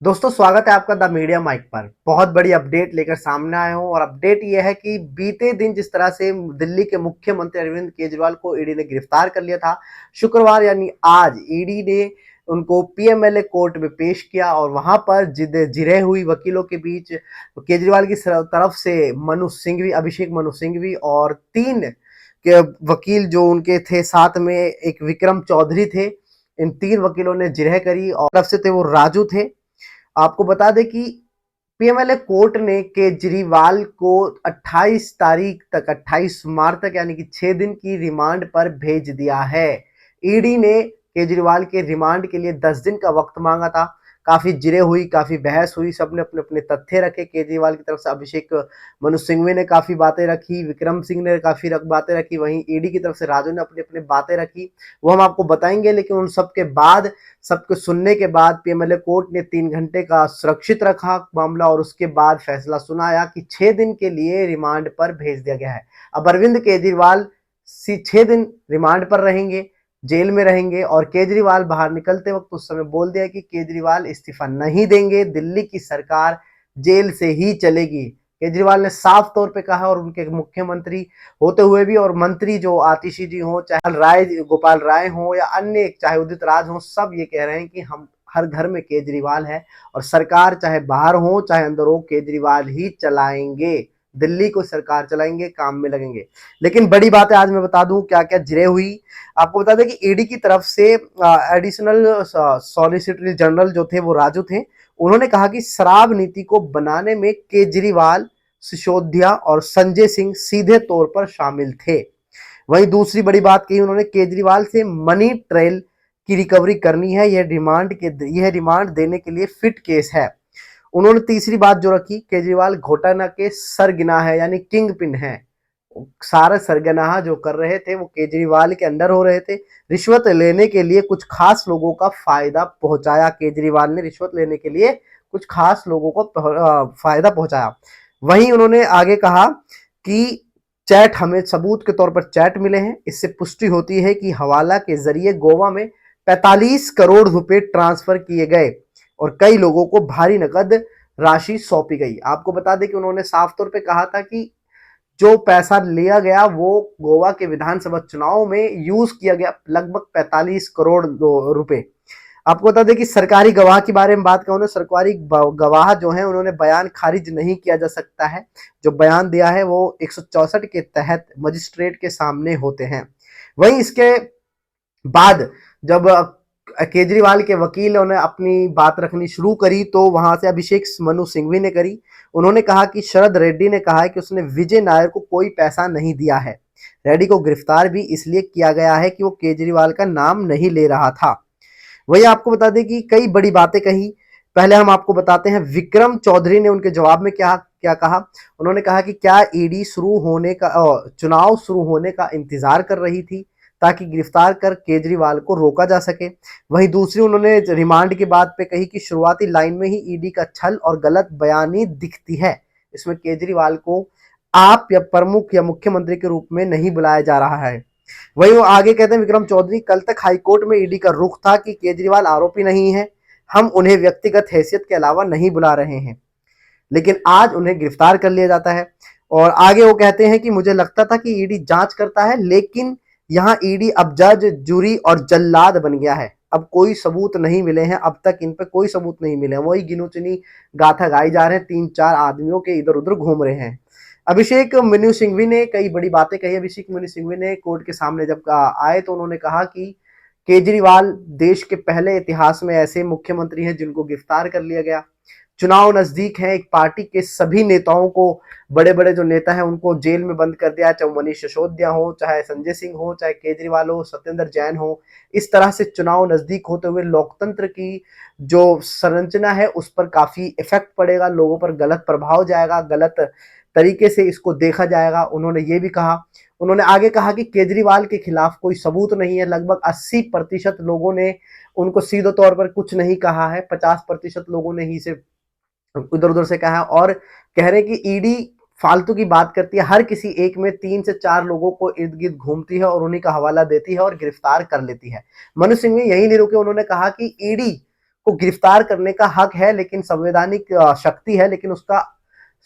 दोस्तों स्वागत है आपका द मीडिया माइक पर। बहुत बड़ी अपडेट लेकर सामने आया हूं और अपडेट यह है कि बीते दिन जिस तरह से दिल्ली के मुख्यमंत्री अरविंद केजरीवाल को ईडी ने गिरफ्तार कर लिया था, शुक्रवार यानी आज ईडी ने उनको पीएमएलए कोर्ट में पेश किया और वहां पर जिरह हुई वकीलों के बीच केजरीवाल की तरफ से मनु सिंघवी, अभिषेक मनु सिंघवी और तीन के वकील जो उनके थे, साथ में एक विक्रम चौधरी थे। इन तीन वकीलों ने जिरह करी और तरफ से थे वो राजू थे। आपको बता दें कि पीएमएलए कोर्ट ने केजरीवाल को 28 तारीख तक, 28 मार्च तक यानी कि 6 दिन की रिमांड पर भेज दिया है। ईडी ने केजरीवाल के रिमांड के लिए 10 दिन का वक्त मांगा था। काफी जिरे हुई, काफी बहस हुई, सबने अपने अपने तथ्य रखे। केजरीवाल की तरफ से अभिषेक मनु सिंघवी ने काफी बातें रखी, विक्रम सिंह ने काफी बातें रखी, वहीं ईडी की तरफ से राजू ने अपनी अपनी बातें रखी, वो हम आपको बताएंगे। लेकिन उन सबके बाद, सबको सुनने के बाद पीएमएलए कोर्ट ने 3 घंटे का सुरक्षित रखा मामला और उसके बाद फैसला सुनाया कि 6 दिन के लिए रिमांड पर भेज दिया गया है। अब अरविंद केजरीवाल 6 दिन रिमांड पर रहेंगे, जेल में रहेंगे और केजरीवाल बाहर निकलते वक्त उस समय बोल दिया कि केजरीवाल इस्तीफा नहीं देंगे, दिल्ली की सरकार जेल से ही चलेगी। केजरीवाल ने साफ तौर पे कहा और उनके मुख्यमंत्री होते हुए भी और मंत्री जो आतिशी जी हो, चाहे गोपाल राय हो या अन्य, चाहे उदित राज हो, सब ये कह रहे हैं कि हम हर घर में केजरीवाल है और सरकार चाहे बाहर हो चाहे अंदर हो, केजरीवाल ही चलाएंगे, दिल्ली को सरकार चलाएंगे, काम में लगेंगे। लेकिन बड़ी बात है, आज मैं बता दूं क्या क्या जिरे हुई। आपको बता दें कि ईडी की तरफ से एडिशनल सॉलिसिटर जनरल जो थे वो राजू थे। उन्होंने कहा कि शराब नीति को बनाने में केजरीवाल, सिसोदिया और संजय सिंह सीधे तौर पर शामिल थे। वहीं दूसरी बड़ी बात कही उन्होंने, केजरीवाल से मनी ट्रेल की रिकवरी करनी है, यह रिमांड देने के लिए फिट केस है। उन्होंने तीसरी बात जो रखी, केजरीवाल घोटाला के सरगना है, यानी किंग पिन है। सारा सरगना जो कर रहे थे वो केजरीवाल के अंडर हो रहे थे। रिश्वत लेने के लिए कुछ खास लोगों का फायदा पहुंचाया, केजरीवाल ने रिश्वत लेने के लिए कुछ खास लोगों को फायदा पहुंचाया। वहीं उन्होंने आगे कहा कि चैट, हमें सबूत के तौर पर चैट मिले हैं, इससे पुष्टि होती है कि हवाला के जरिए गोवा में 45 करोड़ रुपए ट्रांसफर किए गए और कई लोगों को भारी नकद राशि सौंपी गई। आपको बता दें कि उन्होंने साफ तौर पे कहा था कि जो पैसा लिया गया वो गोवा के विधानसभा चुनाव में यूज किया गया, लगभग 45 करोड़ रुपए। आपको बता दें कि सरकारी गवाह के बारे में बात करूं, सरकारी गवाह जो है उन्होंने बयान खारिज नहीं किया जा सकता है। जो बयान दिया है वो 164 के तहत मजिस्ट्रेट के सामने होते हैं। वहीं इसके बाद जब केजरीवाल के वकीलों ने अपनी बात रखनी शुरू करी तो वहां से अभिषेक मनु सिंघवी ने करी। उन्होंने कहा कि शरद रेड्डी ने कहा है कि उसने विजय नायर को कोई पैसा नहीं दिया है। रेड्डी को गिरफ्तार भी इसलिए किया गया है कि वो केजरीवाल का नाम नहीं ले रहा था। वही आपको बता दें कि कई बड़ी बातें कही। पहले हम आपको बताते हैं विक्रम चौधरी ने उनके जवाब में क्या क्या कहा। उन्होंने कहा कि क्या ईडी चुनाव शुरू होने का इंतजार कर रही थी ताकि गिरफ्तार कर केजरीवाल को रोका जा सके। वहीं दूसरी उन्होंने रिमांड की बात पे कही कि शुरुआती लाइन में ही ईडी का छल और गलत बयानी दिखती है, इसमें केजरीवाल को आप या प्रमुख या मुख्यमंत्री के रूप में नहीं बुलाया जा रहा है। वहीं वो आगे कहते हैं विक्रम चौधरी, कल तक हाईकोर्ट में ईडी का रुख था कि केजरीवाल आरोपी नहीं है, हम उन्हें व्यक्तिगत हैसियत के अलावा नहीं बुला रहे हैं, लेकिन आज उन्हें गिरफ्तार कर लिया जाता है। और आगे वो कहते हैं कि मुझे लगता था कि ईडी जांच करता है, लेकिन यहाँ ईडी अब जज, जूरी और जल्लाद बन गया है। अब कोई सबूत नहीं मिले हैं, अब तक इन पे कोई सबूत नहीं मिले हैं, वही गिनो चुनी गाथा गाई जा रहे हैं, 3-4 आदमियों के इधर उधर घूम रहे हैं। अभिषेक मनु सिंघवी ने कई बड़ी बातें कही। अभिषेक मनु सिंघवी ने कोर्ट के सामने जब आए तो उन्होंने कहा कि केजरीवाल देश के पहले इतिहास में ऐसे मुख्यमंत्री हैं जिनको गिरफ्तार कर लिया गया। चुनाव नजदीक है, एक पार्टी के सभी नेताओं को, बड़े बड़े जो नेता हैं उनको जेल में बंद कर दिया, चाहे मनीष सिसोदिया हो, चाहे संजय सिंह हो, चाहे केजरीवाल हो, सत्येंद्र जैन हो। इस तरह से चुनाव नजदीक होते हुए लोकतंत्र की जो संरचना है उस पर काफी इफेक्ट पड़ेगा, लोगों पर गलत प्रभाव जाएगा, गलत तरीके से इसको देखा जाएगा। उन्होंने ये भी कहा। उन्होंने आगे कहा कि केजरीवाल के खिलाफ कोई सबूत नहीं है, लगभग 80% लोगों ने उनको सीधे तौर पर कुछ नहीं कहा है, 50% लोगों ने ही सिर्फ इधर उधर से कहा है और कह रहे कि ईडी फालतू की बात करती है, हर किसी एक में 3 से 4 लोगों को इर्द गिर्द घूमती है और उन्हीं का हवाला देती है और गिरफ्तार कर लेती है। मनु सिंह यही नहीं रुके, उन्होंने कहा कि ईडी को गिरफ्तार करने का हक है, लेकिन संवैधानिक शक्ति है, लेकिन उसका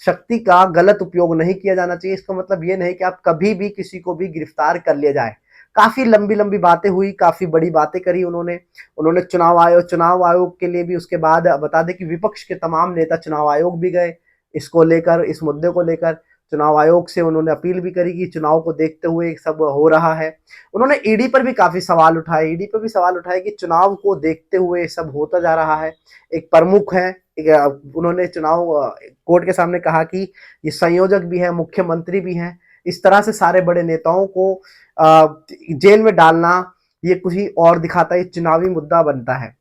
शक्ति का गलत उपयोग नहीं किया जाना चाहिए। इसका मतलब ये नहीं कि आप कभी भी किसी को भी गिरफ्तार कर लिया जाए। काफी लंबी लंबी बातें हुई, काफी बड़ी बातें करी उन्होंने चुनाव आयोग के लिए भी। उसके बाद बता दें कि विपक्ष के तमाम नेता चुनाव आयोग भी गए इसको लेकर, इस मुद्दे को लेकर। चुनाव आयोग से उन्होंने अपील भी करी कि चुनाव को देखते हुए सब हो रहा है। उन्होंने ईडी पर भी काफी सवाल उठाए, ईडी पर भी सवाल उठाए कि चुनाव को देखते हुए सब होता जा रहा है। एक प्रमुख है, उन्होंने चुनाव कोर्ट के सामने कहा कि ये संयोजक भी है, मुख्यमंत्री भी हैं। इस तरह से सारे बड़े नेताओं को जेल में डालना ये कुछ ही और दिखाता है, चुनावी मुद्दा बनता है।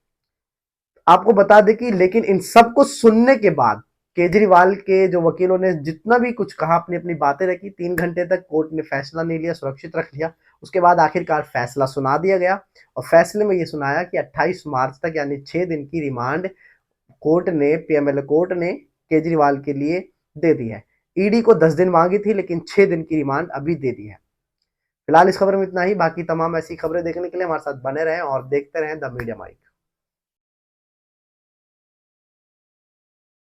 आपको बता दें कि लेकिन इन सब को सुनने के बाद केजरीवाल के जो वकीलों ने जितना भी कुछ कहा, अपनी अपनी बातें रखी, 3 घंटे तक कोर्ट ने फैसला नहीं लिया, सुरक्षित रख लिया। उसके बाद आखिरकार फैसला सुना दिया गया और फैसले में ये सुनाया कि 28 मार्च तक यानी 6 दिन की रिमांड कोर्ट ने, पीएमएलए कोर्ट ने केजरीवाल के लिए दे दी है। ईडी को 10 दिन मांगी थी, लेकिन 6 दिन की रिमांड अभी दे दी है। फिलहाल इस खबर में इतना ही। बाकी तमाम ऐसी खबरें देखने के लिए हमारे साथ बने रहें और देखते रहें द मीडिया माइक।